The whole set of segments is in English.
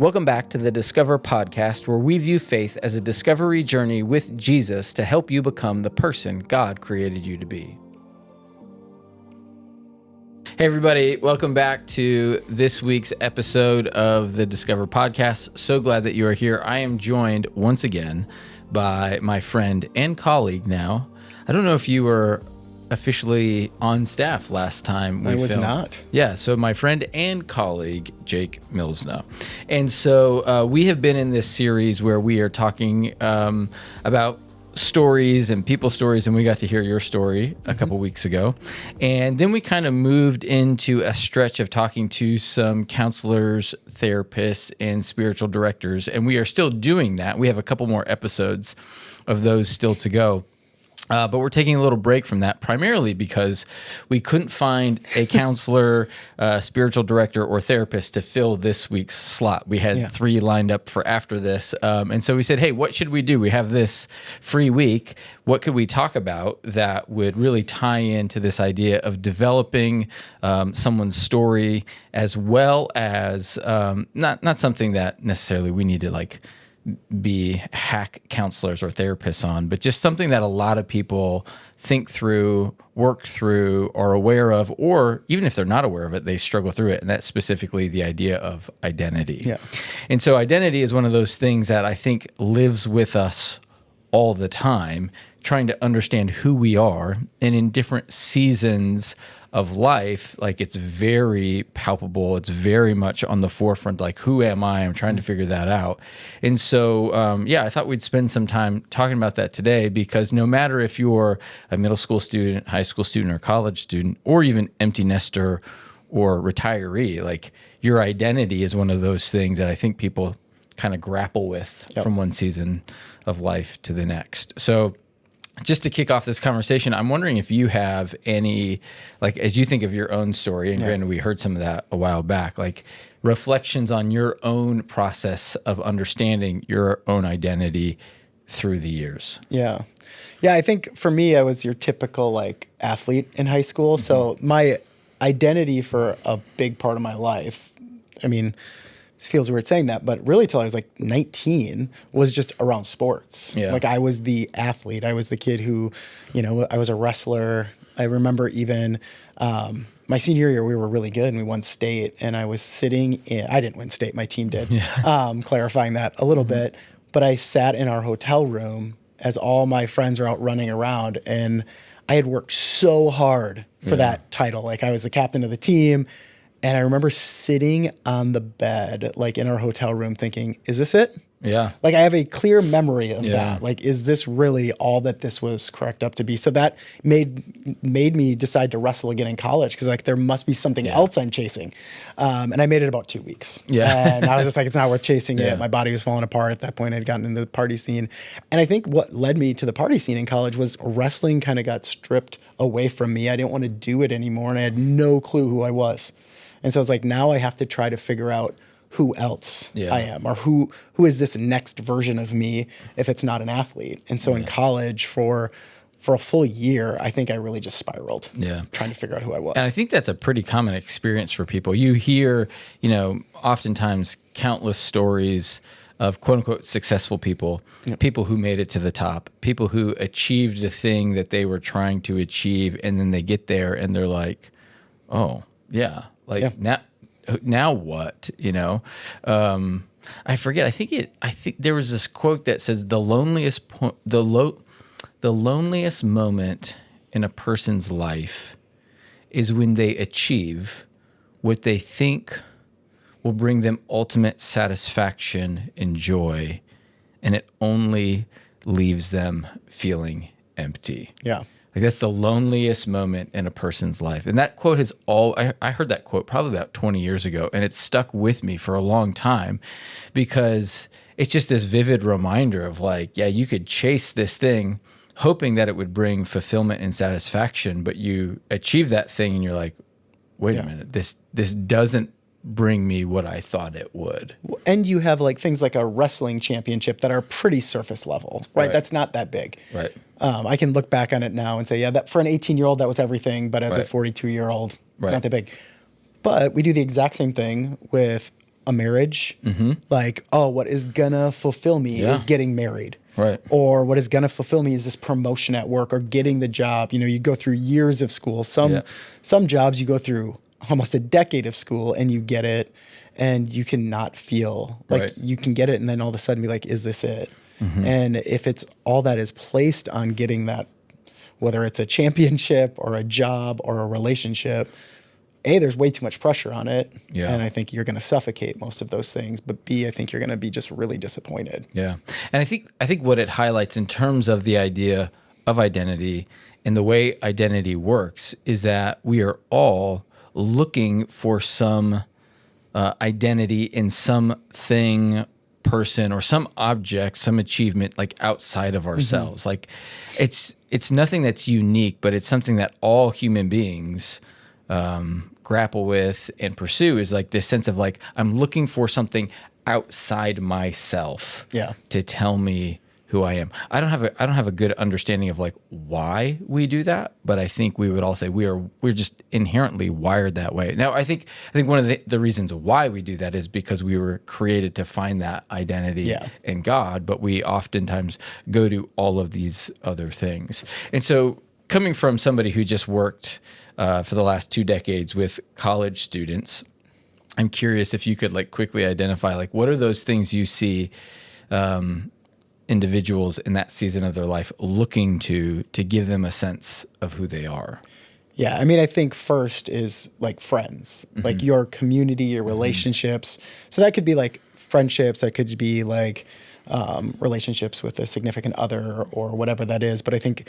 Welcome back to the Discover podcast, where we view faith as a discovery journey with Jesus to help you become the person God created you to be. Hey everybody, welcome back to this week's episode of the Discover podcast. So glad that you are here. I am joined once again by my friend and colleague now. I don't know if you were officially on staff last time we filmed. I was filmed. not. Yeah, so my friend and colleague, Jake Milsna. And so we have been in this series where we are talking about stories and people's stories, and we got to hear your story a couple weeks ago. And then we kind of moved into a stretch of talking to some counselors, therapists, and spiritual directors, and we are still doing that. We have a couple more episodes of those still to go. But we're taking a little break from that, primarily because we couldn't find a counselor, spiritual director, or therapist to fill this week's slot. We had 3 lined up for after this. And so we said, hey, what should we do? We have this free week. What could we talk about that would really tie into this idea of developing someone's story, as well as not something that necessarily we need to be hack counselors or therapists on, but just something that a lot of people think through, work through, are aware of, or even if they're not aware of it, they struggle through it. And that's specifically the idea of identity. Yeah. And so identity is one of those things that I think lives with us all the time, trying to understand who we are. And in different seasons of life, it's very palpable. It's very much on the forefront. Who am I? I'm trying to figure that out. And so, I thought we'd spend some time talking about that today, because no matter if you're a middle school student, high school student, or college student, or even empty nester or retiree, your identity is one of those things that I think people kind of grapple with from one season of life to the next. So just to kick off this conversation, I'm wondering if you have any, as you think of your own story, and granted, we heard some of that a while back, reflections on your own process of understanding your own identity through the years. Yeah. I think for me, I was your typical athlete in high school. Mm-hmm. So my identity for a big part of my life, it feels weird saying that, but really till I was 19 was just around sports. Yeah. I was the athlete. I was the kid who, I was a wrestler. I remember even my senior year, we were really good and we won state, and I was sitting in, I didn't win state, my team did, clarifying that a little bit, but I sat in our hotel room as all my friends are out running around, and I had worked so hard for that title. I was the captain of the team. And I remember sitting on the bed, in our hotel room thinking, is this it? Yeah. I have a clear memory of that. Is this really all that this was cracked up to be? So that made me decide to wrestle again in college, because there must be something else I'm chasing. And I made it about 2 weeks. Yeah. And I was just it's not worth chasing it. My body was falling apart at that point. I'd gotten into the party scene. And I think what led me to the party scene in college was wrestling kind of got stripped away from me. I didn't want to do it anymore, and I had no clue who I was. And so I was now I have to try to figure out who else I am, or who is this next version of me if it's not an athlete. And so in college for a full year, I think I really just spiraled, trying to figure out who I was. And I think that's a pretty common experience for people. You hear, oftentimes countless stories of quote unquote successful people, people who made it to the top, people who achieved the thing that they were trying to achieve. And then they get there and they're like, oh yeah. Now what? I forget. I think there was this quote that says the loneliest moment in a person's life is when they achieve what they think will bring them ultimate satisfaction and joy, and it only leaves them feeling empty. Yeah. That's the loneliest moment in a person's life. And that quote has I heard that quote probably about 20 years ago, and it's stuck with me for a long time, because it's just this vivid reminder of you could chase this thing hoping that it would bring fulfillment and satisfaction, but you achieve that thing and you're like, wait a minute, this doesn't bring me what I thought it would. And you have things like a wrestling championship that are pretty surface level, right? That's not that big. Right. I can look back on it now and say, that for an 18-year-old, that was everything. But as a 42-year-old, not that big. But we do the exact same thing with a marriage. Like, oh, what is gonna fulfill me is getting married. Right. Or what is going to fulfill me is this promotion at work or getting the job. You go through years of school. Some jobs you go through almost a decade of school and you get it, and you cannot feel like you can get it and then all of a sudden be like, is this it? And if it's all that is placed on getting that, whether it's a championship or a job or a relationship, A, there's way too much pressure on it. Yeah. And I think you're going to suffocate most of those things. But B, I think you're going to be just really disappointed. Yeah. And I think what it highlights in terms of the idea of identity and the way identity works is that we are all looking for some identity in something, person, or some object, some achievement like outside of ourselves. Like it's nothing that's unique, but it's something that all human beings grapple with and pursue, is like this sense of like, I'm looking for something outside myself to tell me who I am. I don't have a good understanding of like why we do that, but I think we would all say we're just inherently wired that way. Now, I think one of the reasons why we do that is because we were created to find that identity in God, but we oftentimes go to all of these other things. And so coming from somebody who just worked for the last 2 decades with college students, I'm curious if you could like quickly identify like what are those things you see individuals in that season of their life looking to give them a sense of who they are. Yeah, I mean, I think first is like friends, like your community, your relationships. So that could be like friendships, that could be like relationships with a significant other or whatever that is. But I think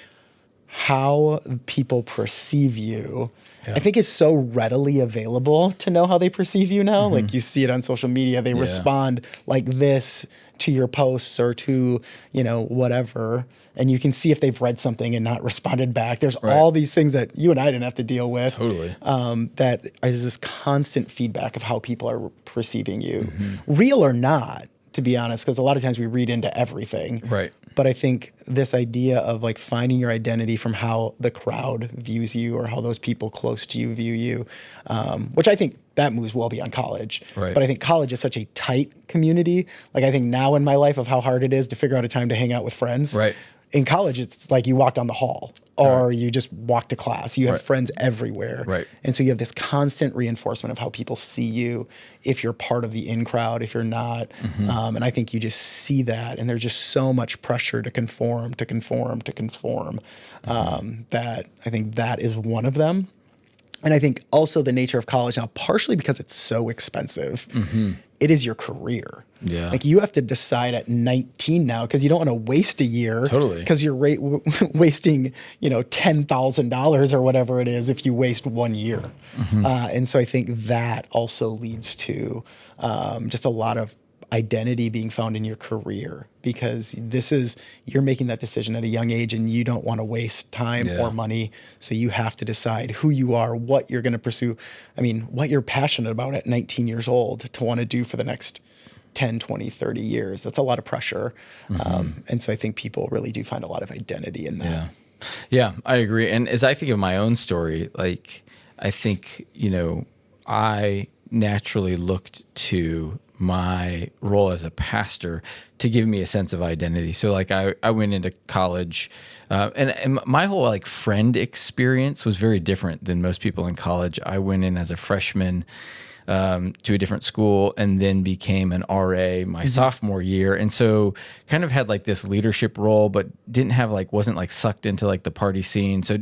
how people perceive you, I think is so readily available to know how they perceive you now. Like you see it on social media, they respond like this to your posts or to, whatever. And you can see if they've read something and not responded back. There's all these things that you and I didn't have to deal with. Totally. That is this constant feedback of how people are perceiving you, real or not, to be honest, because a lot of times we read into everything. Right. But I think this idea of like finding your identity from how the crowd views you or how those people close to you view you, which I think that moves well beyond college. Right. But I think college is such a tight community. Like I think now in my life of how hard it is to figure out a time to hang out with friends. Right. In college, it's like you walk down the hall or you just walk to class. You have friends everywhere. Right. And so you have this constant reinforcement of how people see you, if you're part of the in crowd, if you're not. And I think you just see that. And there's just so much pressure to conform, that I think that is one of them. And I think also the nature of college now, partially because it's so expensive, it is your career. Yeah. Like you have to decide at 19 now because you don't want to waste a year. Totally. Because you're wasting, $10,000 or whatever it is if you waste 1 year. And so I think that also leads to just a lot of identity being found in your career, because you're making that decision at a young age and you don't want to waste time or money. So you have to decide who you are, what you're going to pursue. I mean, what you're passionate about at 19 years old to want to do for the next 10, 20, 30 years. That's a lot of pressure. And so I think people really do find a lot of identity in that. Yeah, I agree. And as I think of my own story, like I think, I naturally looked to my role as a pastor to give me a sense of identity. So like I went into college and my whole like friend experience was very different than most people in college. I went in as a freshman to a different school and then became an RA my sophomore year. And so kind of had like this leadership role, but wasn't like sucked into like the party scene. So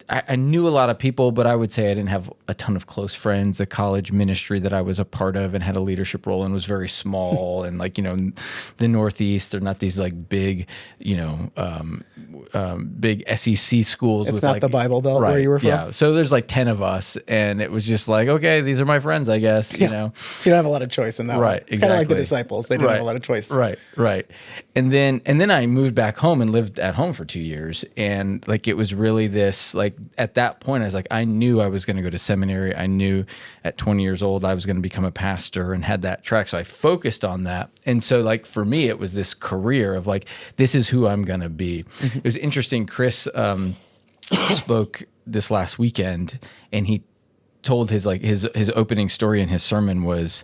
I knew a lot of people, but I would say I didn't have a ton of close friends. The college ministry that I was a part of and had a leadership role in was very small. And like, the Northeast, they're not these like big, big SEC schools. It's not the Bible Belt where you were from? Yeah. So there's like 10 of us and it was just like, okay, these are my friends, I guess, You don't have a lot of choice in that one. It's kind of like the disciples. They didn't have a lot of choice. Right. And then I moved back home and lived at home for 2 years. And like, it was really this, like, at that point, I was like, I knew I was going to go to seminary. I knew at 20 years old, I was going to become a pastor and had that track. So I focused on that. And so like, for me, it was this career of like, this is who I'm going to be. It was interesting. Chris spoke this last weekend and he told his opening story in his sermon was,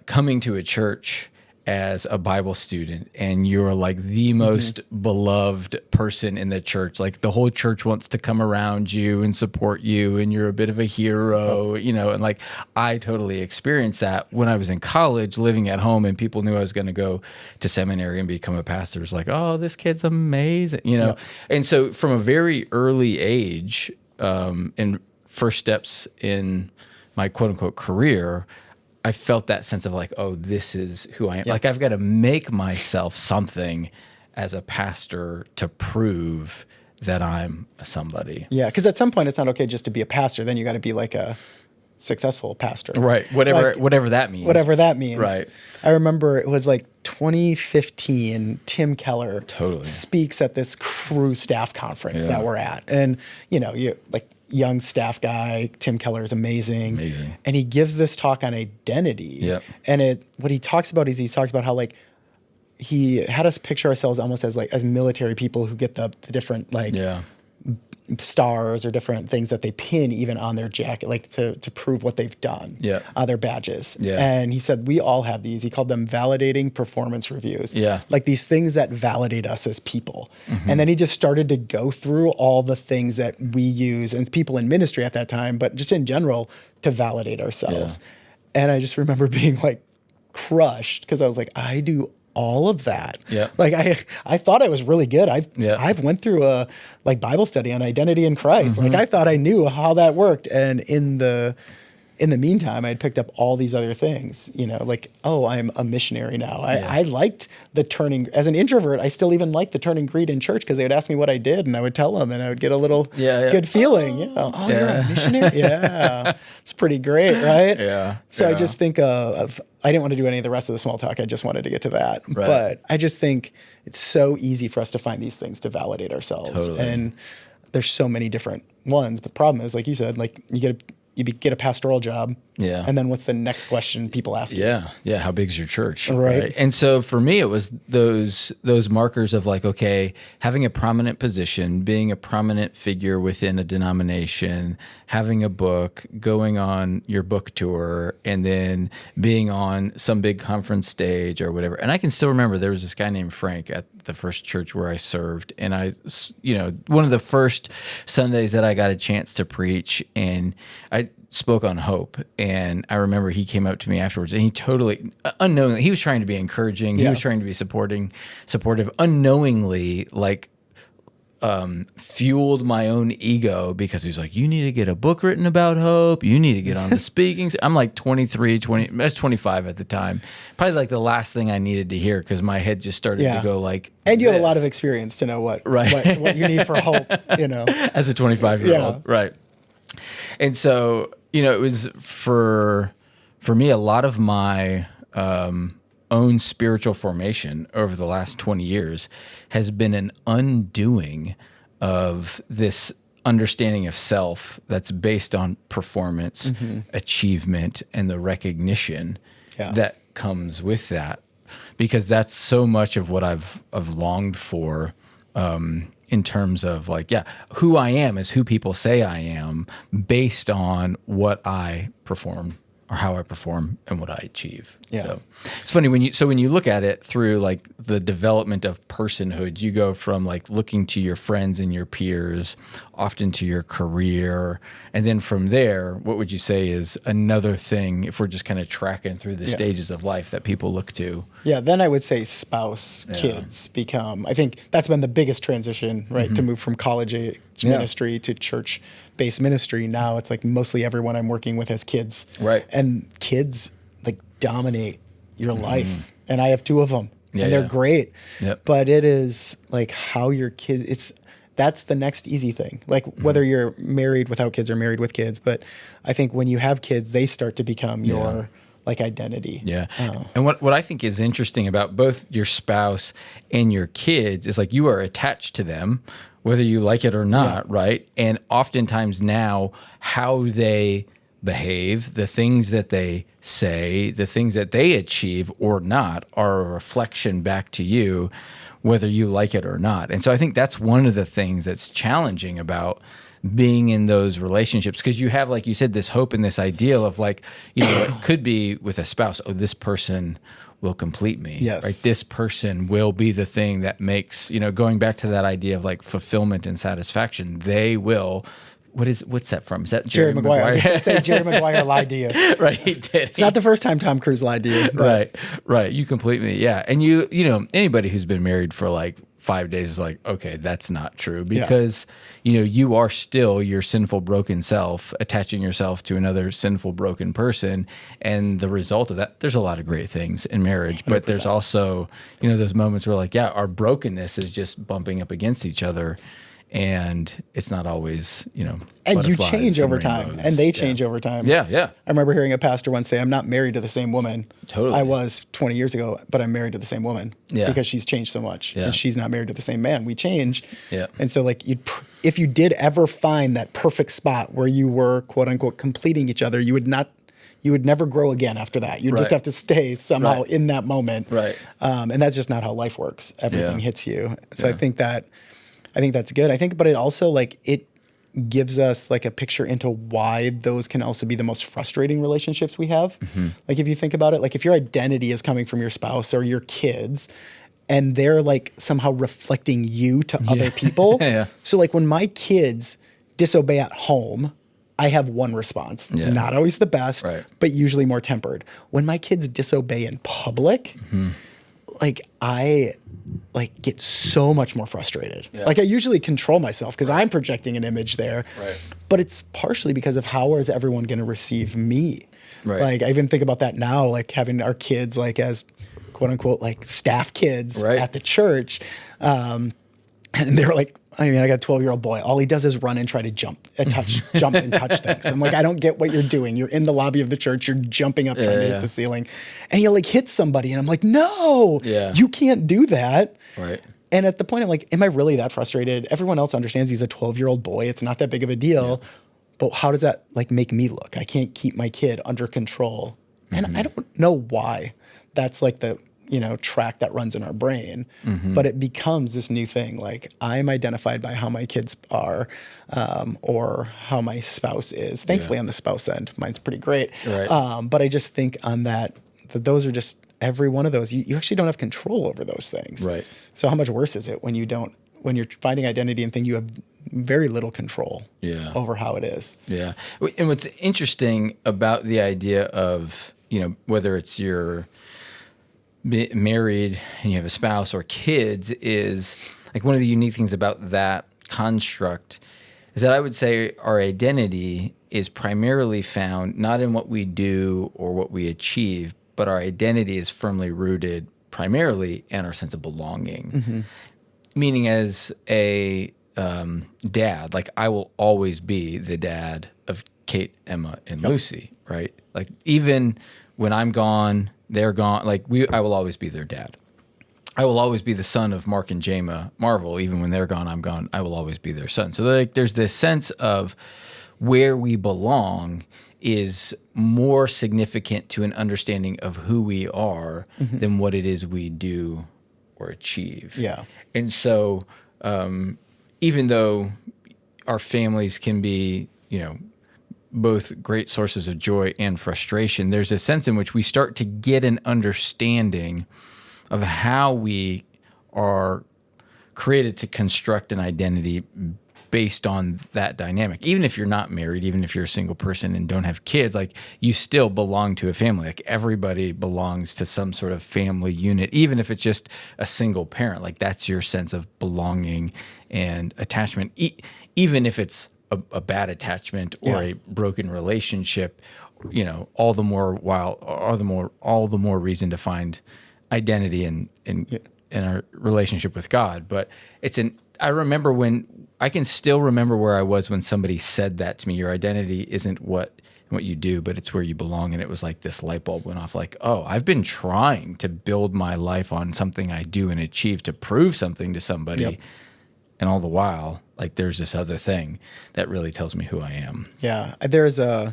coming to a church as a Bible student and you're like the most beloved person in the church. Like the whole church wants to come around you and support you and you're a bit of a hero, and like I totally experienced that when I was in college living at home and people knew I was going to go to seminary and become a pastor. It was like, oh, this kid's amazing, And so from a very early age, in first steps in my quote unquote career, I felt that sense of like, oh, this is who I am. Like I've got to make myself something as a pastor to prove that I'm somebody. Yeah, because at some point it's not okay just to be a pastor. Then you got to be like a successful pastor. Right. Whatever that means. Whatever that means. Right. I remember it was like 2015, Tim Keller speaks at this crew staff conference that we're at. And, you like young staff guy, Tim Keller is amazing. And he gives this talk on identity. Yep. And what he talks about is he talks about how like he had us picture ourselves almost as military people who get the different like stars or different things that they pin even on their jacket, like to prove what they've done, their badges. And he said, we all have these. He called them validating performance reviews. Like these things that validate us as people. And then he just started to go through all the things that we use and people in ministry at that time, but just in general to validate ourselves. And I just remember being like crushed because I was like, I do all of that. Like I thought I was really good. I've went through a like Bible study on identity in Christ. Like I thought I knew how that worked. And in the meantime, I'd picked up all these other things, like, oh, I'm a missionary now. I liked the turning as an introvert. I still even liked the turn and greet in church because they would ask me what I did and I would tell them and I would get a little good feeling. You're a missionary. It's pretty great. Right. So I just think I didn't want to do any of the rest of the small talk. I just wanted to get to that. But I just think it's so easy for us to find these things to validate ourselves. And there's so many different ones. But the problem is, like you said, like you get a pastoral job. And then what's the next question people ask you? How big is your church? Right. And so for me, it was those markers of like, okay, having a prominent position, being a prominent figure within a denomination, having a book, going on your book tour, and then being on some big conference stage or whatever. And I can still remember there was this guy named Frank at the first church where I served. And one of the first Sundays that I got a chance to preach, and I spoke on hope. And I remember he came up to me afterwards and he totally, unknowingly, he was trying to be encouraging. He was trying to be supportive, unknowingly, like, fueled my own ego because he was like, you need to get a book written about hope. You need to get on the speaking. I'm like 23, I was 25 at the time. Probably like the last thing I needed to hear because my head just started to go like, and you have a lot of experience to know what you need for hope, As a 25-year-old. Right. And so, it was for me, a lot of my own spiritual formation over the last 20 years has been an undoing of this understanding of self that's based on performance, achievement, and the recognition that comes with that. Because that's so much of what I've longed for, in terms of like, who I am is who people say I am based on what I perform or how I perform and what I achieve. So it's funny when you look at it through like the development of personhood, you go from like looking to your friends and your peers, often to your career. And then from there, what would you say is another thing, if we're just kind of tracking through the stages of life that people look to? Then I would say spouse, kids become, I think that's been the biggest transition, right? To move from college age ministry to church-based ministry. Now it's like mostly everyone I'm working with has kids. Right. And kids like dominate your life. And I have two of them. And they're great. But it is like how your kids, that's the next easy thing. Like whether you're married without kids or married with kids. But I think when you have kids, they start to become your like identity. And what I think is interesting about both your spouse and your kids is like you are attached to them, whether you like it or not, right? And oftentimes now how they behave, the things that they say, the things that they achieve or not are a reflection back to you, whether you like it or not. And so I think that's one of the things that's challenging about being in those relationships, because you have, like you said, this hope and this ideal of like, you know, it could be with a spouse, oh, this person will complete me. Yes. Right. This person will be the thing that makes, you know, going back to that idea of like fulfillment and satisfaction, they will. What's that from? Is that Jerry Maguire? I was just going to say Jerry Maguire lied to you. Right, he did. It's not the first time Tom Cruise lied to you. But. Right. You complete me. Yeah. And you know, anybody who's been married for like 5 days is like, okay, that's not true, because, you know, you are still your sinful, broken self, attaching yourself to another sinful, broken person. And the result of that, there's a lot of great things in marriage, 100%. But there's also, you know, those moments where like, yeah, our brokenness is just bumping up against each other. And it's not always, you know, and you change over time, and they change over time. Yeah. I remember hearing a pastor once say, I'm not married to the same woman I was 20 years ago, but I'm married to the same woman because she's changed so much, and she's not married to the same man. We change. And so like if you did ever find that perfect spot where you were quote unquote completing each other, you would never grow again after that. You'd just have to stay somehow in that moment. And that's just not how life works. Everything hits you. So I think that's good. But it also like it gives us like a picture into why those can also be the most frustrating relationships we have. Like if you think about it, like if your identity is coming from your spouse or your kids and they're like somehow reflecting you to other people. So like when my kids disobey at home, I have one response, not always the best, but usually more tempered. When my kids disobey in public, like I like get so much more frustrated. Like I usually control myself because I'm projecting an image there, but it's partially because of how is everyone going to receive me? Like I even think about that now, like having our kids like as quote unquote like staff kids at the church, and they're like, I mean, I got a 12-year-old boy. All he does is run and try to jump and touch things. I'm like, I don't get what you're doing. You're in the lobby of the church. You're jumping up trying to hit the ceiling. And he'll like hit somebody. And I'm like, no, you can't do that. And at the point, I'm like, am I really that frustrated? Everyone else understands he's a 12-year-old boy. It's not that big of a deal. But how does that like make me look? I can't keep my kid under control. And I don't know why that's like the, you know, track that runs in our brain, but it becomes this new thing. Like I'm identified by how my kids are, or how my spouse is. Thankfully on the spouse end, mine's pretty great. But I just think on that those are just every one of those, you actually don't have control over those things. So how much worse is it when you're finding identity and think you have very little control over how it is. And what's interesting about the idea of, you know, whether it's your married and you have a spouse or kids is like one of the unique things about that construct is that I would say our identity is primarily found not in what we do or what we achieve, but our identity is firmly rooted primarily in our sense of belonging. Meaning as a dad, like I will always be the dad of Kate, Emma, and Lucy, right? Like even when I'm gone, they're gone. Like I will always be their dad. I will always be the son of Mark and Jama Marvel. Even when they're gone, I'm gone. I will always be their son. So like, there's this sense of where we belong is more significant to an understanding of who we are than what it is we do or achieve. And so even though our families can be, you know, both great sources of joy and frustration, there's a sense in which we start to get an understanding of how we are created to construct an identity based on that dynamic. Even if you're not married, even if you're a single person and don't have kids, like you still belong to a family. Like everybody belongs to some sort of family unit, even if it's just a single parent. Like that's your sense of belonging and attachment, even if it's a bad attachment or a broken relationship, you know, all the more reason to find identity in our relationship with God. But I can still remember where I was when somebody said that to me. Your identity isn't what you do, but it's where you belong. And it was like this light bulb went off like, oh, I've been trying to build my life on something I do and achieve to prove something to somebody. And all the while, like there's this other thing that really tells me who I am. There's a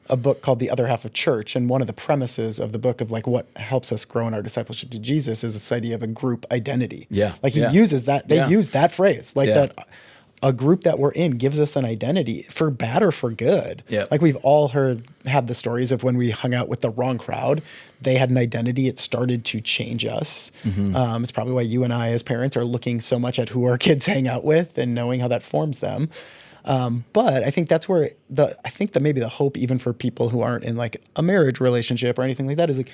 a book called The Other Half of Church, and one of the premises of the book of like what helps us grow in our discipleship to Jesus is this idea of a group identity. Yeah. Like he uses that, they Yeah. use that phrase, like Yeah. that a group that we're in gives us an identity for bad or for good. Yeah. Like we've all had the stories of when we hung out with the wrong crowd, they had an identity. It started to change us. It's probably why you and I as parents are looking so much at who our kids hang out with and knowing how that forms them. But I think that's where I think that maybe the hope even for people who aren't in like a marriage relationship or anything like that is like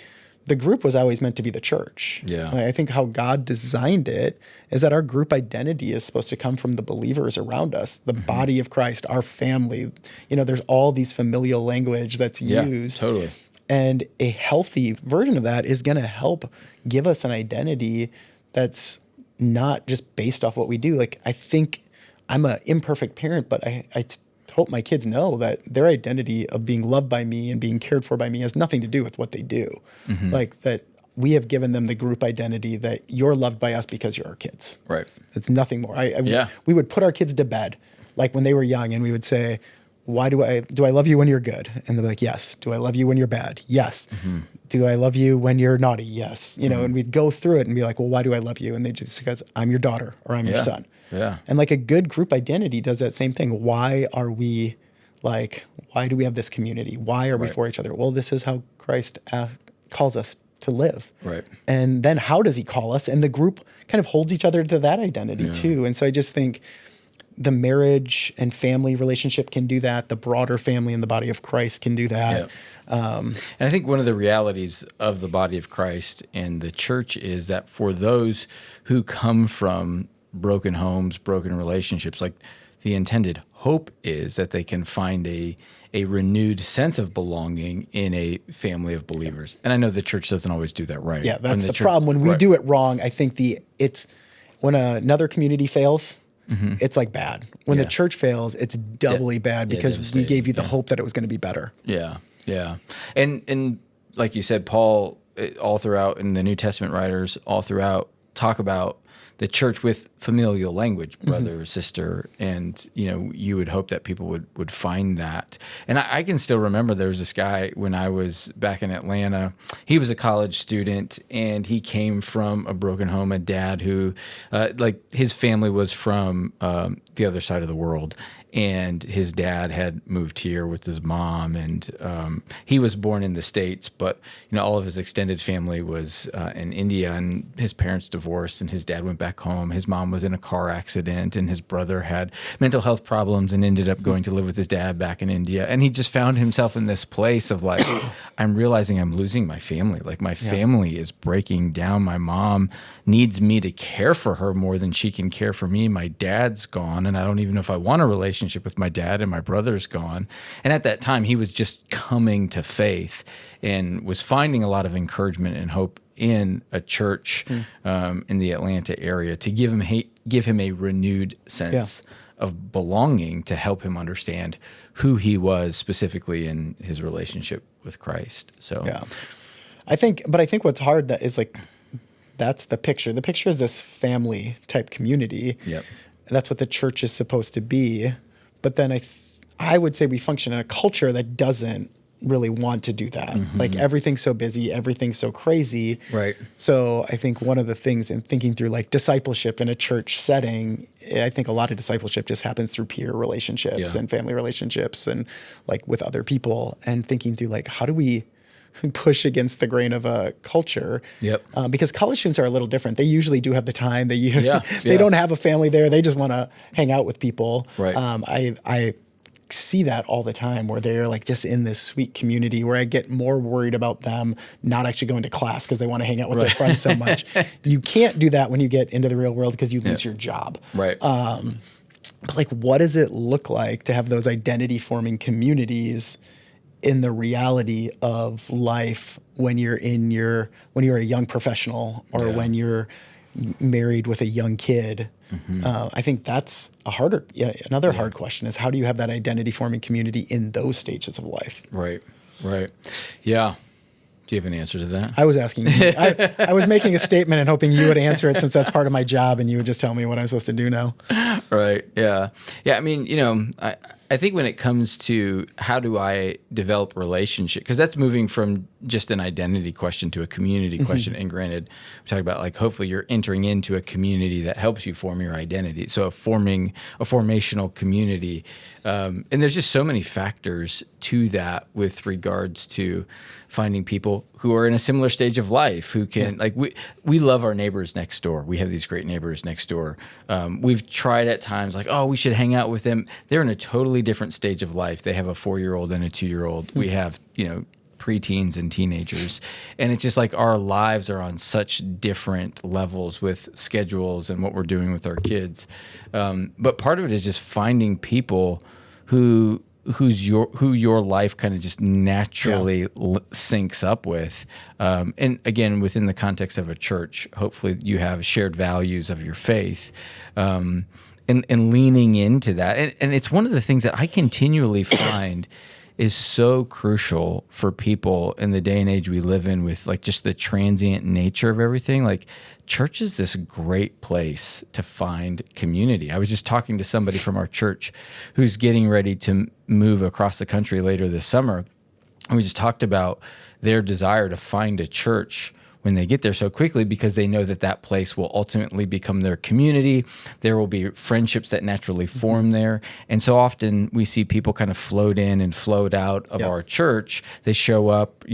the group was always meant to be the church. Yeah. Like, I think how God designed it is that our group identity is supposed to come from the believers around us, the body of Christ, our family. You know, there's all these familial language that's used. Totally. And a healthy version of that is going to help give us an identity that's not just based off what we do. Like, I think I'm an imperfect parent, but I hope my kids know that their identity of being loved by me and being cared for by me has nothing to do with what they do. Like that we have given them the group identity that you're loved by us because you're our kids. Right. It's nothing more. Yeah. We would put our kids to bed like when they were young and we would say, why do I love you when you're good? And they'll be like, yes. Do I love you when you're bad? Yes. Do I love you when you're naughty? Yes. You know, and we'd go through it and be like, well, why do I love you? And they just, because I'm your daughter or I'm your son. Yeah. And like a good group identity does that same thing. Why do we have this community? Why are we for each other? Well, this is how Christ calls us to live. Right. And then how does he call us? And the group kind of holds each other to that identity too. And so I just think the marriage and family relationship can do that. The broader family in the body of Christ can do that. And I think one of the realities of the body of Christ and the church is that for those who come from broken homes, broken relationships, like the intended hope is that they can find a renewed sense of belonging in a family of believers. And I know the church doesn't always do that right. Yeah, that's the problem. When we do it wrong, I think it's when another community fails, it's like bad. When the church fails, it's doubly bad because we gave you the hope that it was going to be better. Yeah, yeah. And like you said, Paul, all throughout, and the New Testament writers all throughout talk about the church with familial language, brother, sister, and you would hope that people would find that. And I can still remember there was this guy when I was back in Atlanta. He was a college student, and he came from a broken home. A dad who, like, his family was from the other side of the world, and his dad had moved here with his mom, and he was born in the States, but all of his extended family was in India, and his parents divorced, and his dad went back home. His mom was in a car accident, and his brother had mental health problems and ended up going to live with his dad back in India. And he just found himself in this place of like, I'm realizing I'm losing my family. Like my family is breaking down. My mom needs me to care for her more than she can care for me. My dad's gone, and I don't even know if I want a relationship with my dad, and my brother's gone. And at that time, he was just coming to faith and was finding a lot of encouragement and hope in a church in the Atlanta area to give him a renewed sense of belonging, to help him understand who he was specifically in his relationship with Christ. So I think what's hard that is like, that's the picture. The picture is this family type community. Yep. That's what the church is supposed to be. But then I would say we function in a culture that doesn't really want to do that. Like everything's so busy, everything's so crazy. Right. So I think one of the things in thinking through like discipleship in a church setting, I think a lot of discipleship just happens through peer relationships and family relationships and like with other people, and thinking through like, how do we push against the grain of a culture? Because college students are a little different. They usually do have the time. They don't have a family there. They just want to hang out with people. Right. I see that all the time where they're like just in this sweet community where I get more worried about them not actually going to class because they want to hang out with their friends so much. You can't do that when you get into the real world because you lose your job. Right. But like, what does it look like to have those identity forming communities in the reality of life when you're a young professional or when you're married with a young kid? I think that's another hard question is, how do you have that identity forming community in those stages of life? Right. Yeah. Do you have an answer to that? I was asking you. I was making a statement and hoping you would answer it, since that's part of my job, and you would just tell me what I'm supposed to do now. Right. Yeah. Yeah. I mean, I think when it comes to how do I develop relationship, because that's moving from just an identity question to a community question. And granted, we're talking about like hopefully you're entering into a community that helps you form your identity. So a formational community, and there's just so many factors to that with regards to finding people who are in a similar stage of life who can like we love our neighbors next door. We have these great neighbors next door. We've tried at times like, oh, we should hang out with them. They're in a totally different stage of life. They have a 4-year-old and a 2-year-old. We have, preteens and teenagers. And it's just like our lives are on such different levels with schedules and what we're doing with our kids. But part of it is just finding people who your life kind of just naturally syncs up with. And again, within the context of a church, hopefully you have shared values of your faith. And leaning into that. And it's one of the things that I continually find is so crucial for people in the day and age we live in with like just the transient nature of everything. Like church is this great place to find community. I was just talking to somebody from our church who's getting ready to move across the country later this summer. And we just talked about their desire to find a church when they get there so quickly because they know that that place will ultimately become their community. There will be friendships that naturally form there. And so often we see people kind of float in and float out of our church. They show up,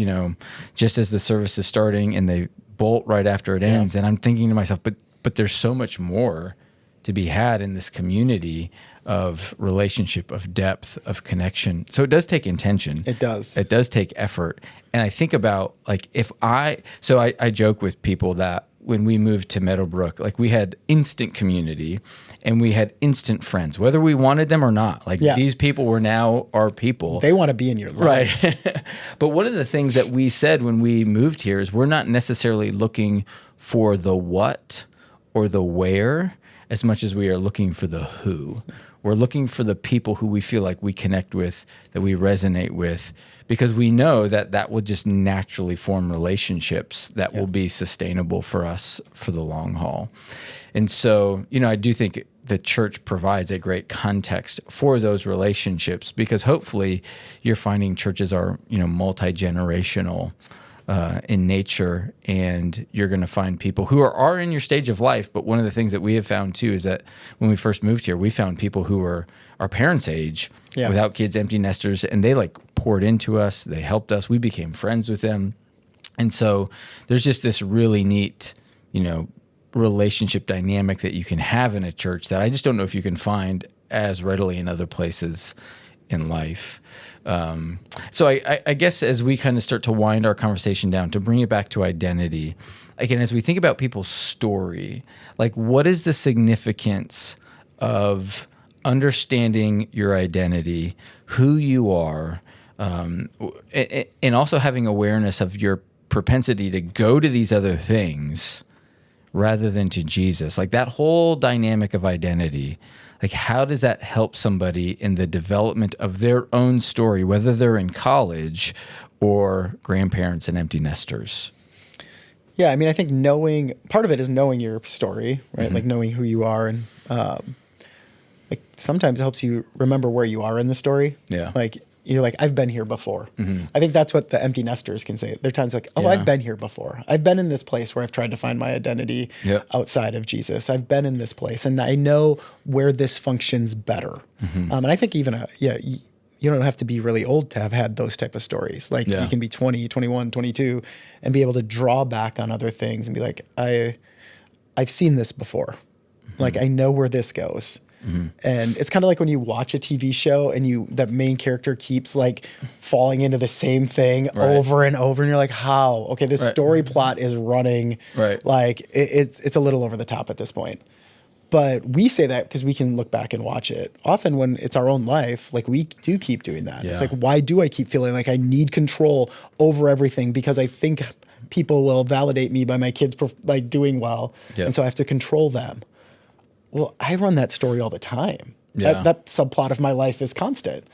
just as the service is starting and they bolt right after it ends. And I'm thinking to myself, but there's so much more to be had in this community of relationship, of depth, of connection. So it does take intention. It does. It does take effort. And I think about like I joke with people that when we moved to Meadowbrook, like we had instant community and we had instant friends, whether we wanted them or not. Like these people were now our people. They want to be in your life. Right. But one of the things that we said when we moved here is we're not necessarily looking for the what or the where as much as we are looking for the who. We're looking for the people who we feel like we connect with, that we resonate with, because we know that that will just naturally form relationships that will be sustainable for us for the long haul. And so, I do think the church provides a great context for those relationships because hopefully you're finding churches are, multi-generational in nature, and you're going to find people who are in your stage of life. But one of the things that we have found too is that when we first moved here, we found people who were our parents' age without kids, empty nesters, and they like poured into us. They helped us. We became friends with them. And so there's just this really neat, relationship dynamic that you can have in a church that I just don't know if you can find as readily in other places in life. So I guess as we kind of start to wind our conversation down, to bring it back to identity, again, as we think about people's story, like what is the significance of understanding your identity, who you are, and also having awareness of your propensity to go to these other things rather than to Jesus? Like that whole dynamic of identity. Like, how does that help somebody in the development of their own story, whether they're in college or grandparents and empty nesters? Yeah, I mean, I think part of it is knowing your story, right? Like knowing who you are, and like sometimes it helps you remember where you are in the story. Yeah. Like you're like, I've been here before. I think that's what the empty nesters can say. There are times like, I've been here before. I've been in this place where I've tried to find my identity outside of Jesus. I've been in this place and I know where this functions better. And I think even, you don't have to be really old to have had those type of stories. Like you can be 20, 21, 22 and be able to draw back on other things and be like, I've seen this before. Like I know where this goes. And it's kind of like when you watch a TV show and that main character keeps like falling into the same thing over and over. And you're like, how? Okay, this story plot is running. Like it's a little over the top at this point. But we say that because we can look back and watch it. Often when it's our own life, like we do keep doing that. It's like, why do I keep feeling like I need control over everything? Because I think people will validate me by my kids like doing well. And so I have to control them. Well, I run that story all the time. That subplot of my life is constant.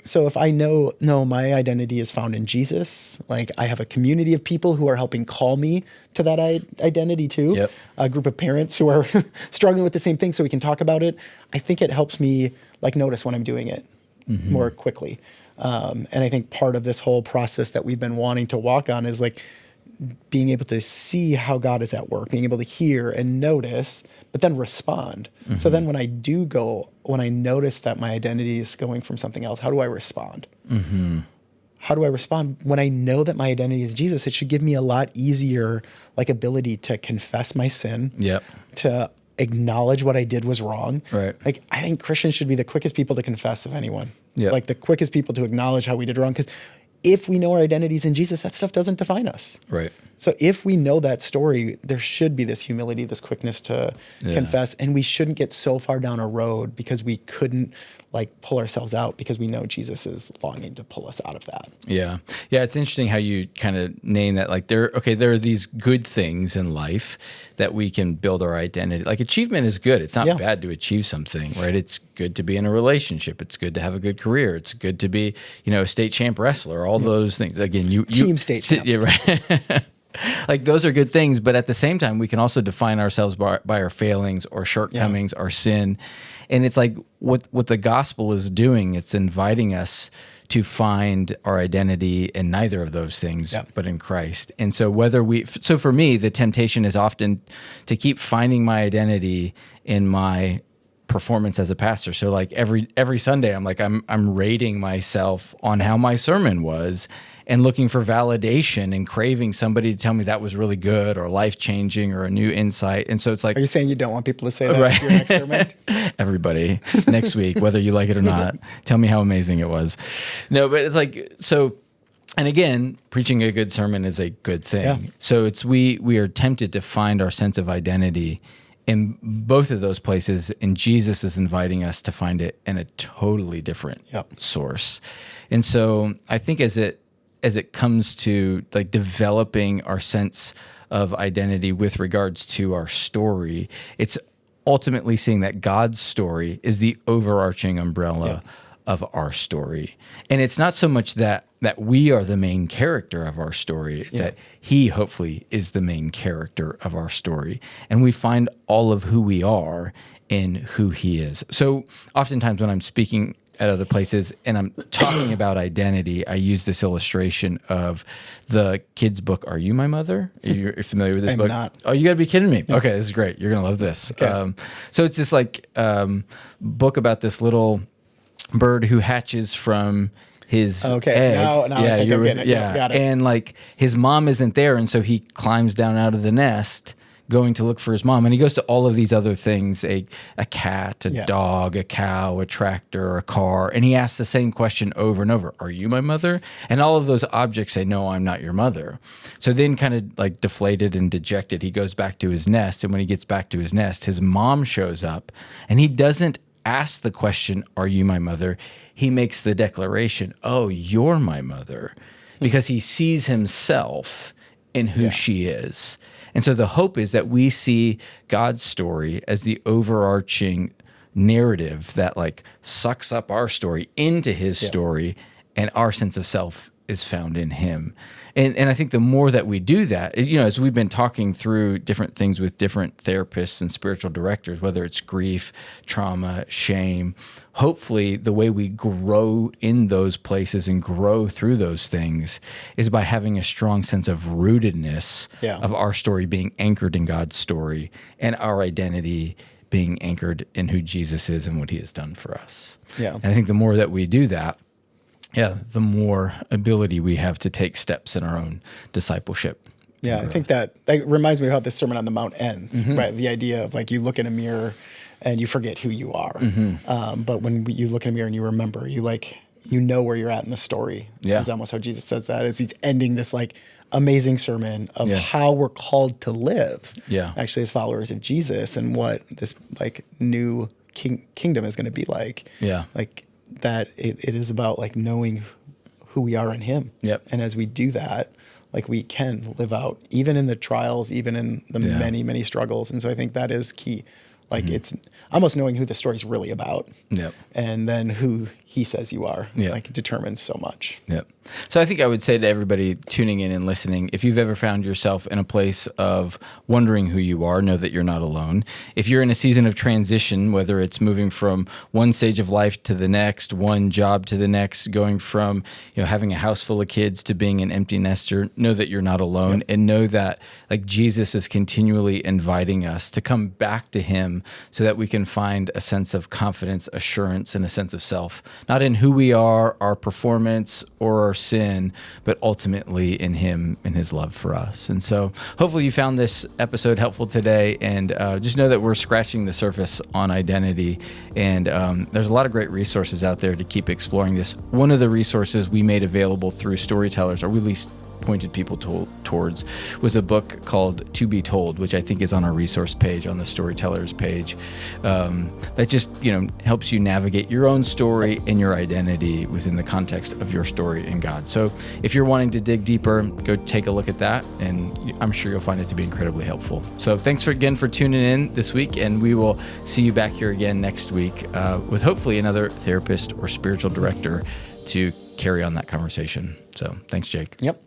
So if I know my identity is found in Jesus, like I have a community of people who are helping call me to that identity too, a group of parents who are struggling with the same thing so we can talk about it. I think it helps me like notice when I'm doing it. more quickly. And I think part of this whole process that we've been wanting to walk on is like being able to see how God is at work, being able to hear and notice, but then respond. So then when I notice that my identity is going from something else, how do I respond? How do I respond? When I know that my identity is Jesus, it should give me a lot easier like ability to confess my sin, to acknowledge what I did was wrong. Right. Like I think Christians should be the quickest people to confess of anyone. Yep. Like the quickest people to acknowledge how we did wrong. Because if we know our identities in Jesus, that stuff doesn't define us. Right. So if we know that story, there should be this humility, this quickness to confess, and we shouldn't get so far down a road because we couldn't like pull ourselves out, because we know Jesus is longing to pull us out of that. Yeah. Yeah. It's interesting how you kind of name that. Like there are these good things in life that we can build our identity. Like achievement is good. It's not bad to achieve something, right? It's good to be in a relationship. It's good to have a good career. It's good to be, a state champ wrestler, all those things. Again, Team state champ. Yeah, right. Like those are good things, but at the same time, we can also define ourselves by our failings or shortcomings, our sin. And it's like what the gospel is doing, it's inviting us to find our identity in neither of those things, but in Christ. And so so for me, the temptation is often to keep finding my identity in my performance as a pastor. So like every Sunday, I'm rating myself on how my sermon was, and looking for validation and craving somebody to tell me that was really good or life-changing or a new insight. And so it's like... Are you saying you don't want people to say that at your next sermon? Everybody, next week, whether you like it or not, tell me how amazing it was. No, but it's like, so... And again, preaching a good sermon is a good thing. Yeah. So it's we are tempted to find our sense of identity in both of those places, and Jesus is inviting us to find it in a totally different source. And so I think as it comes to like developing our sense of identity with regards to our story, it's ultimately seeing that God's story is the overarching umbrella of our story. And it's not so much that we are the main character of our story. It's that he hopefully is the main character of our story. And we find all of who we are in who he is. So oftentimes when I'm speaking at other places and I'm talking about identity, I use this illustration of the kids' book, Are You My Mother? You're familiar with this book? I'm not. Oh, you got to be kidding me. Okay, this is great. You're going to love this. Okay. So it's this like book about this little bird who hatches from his egg. Now I think I'm getting it. Yeah, got it. And like his mom isn't there, and so he climbs down out of the nest going to look for his mom. And he goes to all of these other things, a cat, a dog, a cow, a tractor, a car. And he asks the same question over and over, are you my mother? And all of those objects say, no, I'm not your mother. So then kind of like deflated and dejected, he goes back to his nest. And when he gets back to his nest, his mom shows up, and he doesn't ask the question, are you my mother? He makes the declaration, oh, you're my mother, because he sees himself in who she is. And so the hope is that we see God's story as the overarching narrative that like sucks up our story into his story, and our sense of self is found in him. And I think the more that we do that, as we've been talking through different things with different therapists and spiritual directors, whether it's grief, trauma, shame, hopefully the way we grow in those places and grow through those things is by having a strong sense of rootedness of our story being anchored in God's story, and our identity being anchored in who Jesus is and what he has done for us. Yeah. And I think the more that we do that, the more ability we have to take steps in our own discipleship. Yeah, I think that reminds me of how the Sermon on the Mount ends, right? The idea of like you look in a mirror and you forget who you are. But when you look in a mirror and you remember, you know where you're at in the story. Yeah. Is almost how Jesus says that, is he's ending this like amazing sermon of how we're called to live actually as followers of Jesus, and what this like new kingdom is going to be like. Yeah. Like, that it is about like knowing who we are in him. Yep. And as we do that, like we can live out even in the trials, even in the many, many struggles. And so I think that is key. Like it's almost knowing who the story's really about. Yep. And then who he says you are, like determines so much. Yep. So I think I would say to everybody tuning in and listening, if you've ever found yourself in a place of wondering who you are, know that you're not alone. If you're in a season of transition, whether it's moving from one stage of life to the next, one job to the next, going from having a house full of kids to being an empty nester, know that you're not alone. Yep. And know that Jesus is continually inviting us to come back to him so that we can find a sense of confidence, assurance, and a sense of self, not in who we are, our performance, or our sin, but ultimately in him and his love for us. And so hopefully you found this episode helpful today, and just know that we're scratching the surface on identity, and there's a lot of great resources out there to keep exploring this. One of the resources we made available through Storytellers, or we at least pointed people towards, was a book called To Be Told, which I think is on our resource page, on the Storytellers page, that just helps you navigate your own story and your identity within the context of your story in God. So if you're wanting to dig deeper, go take a look at that, and I'm sure you'll find it to be incredibly helpful. So thanks again for tuning in this week, and we will see you back here again next week with hopefully another therapist or spiritual director to carry on that conversation. So thanks, Jake. Yep.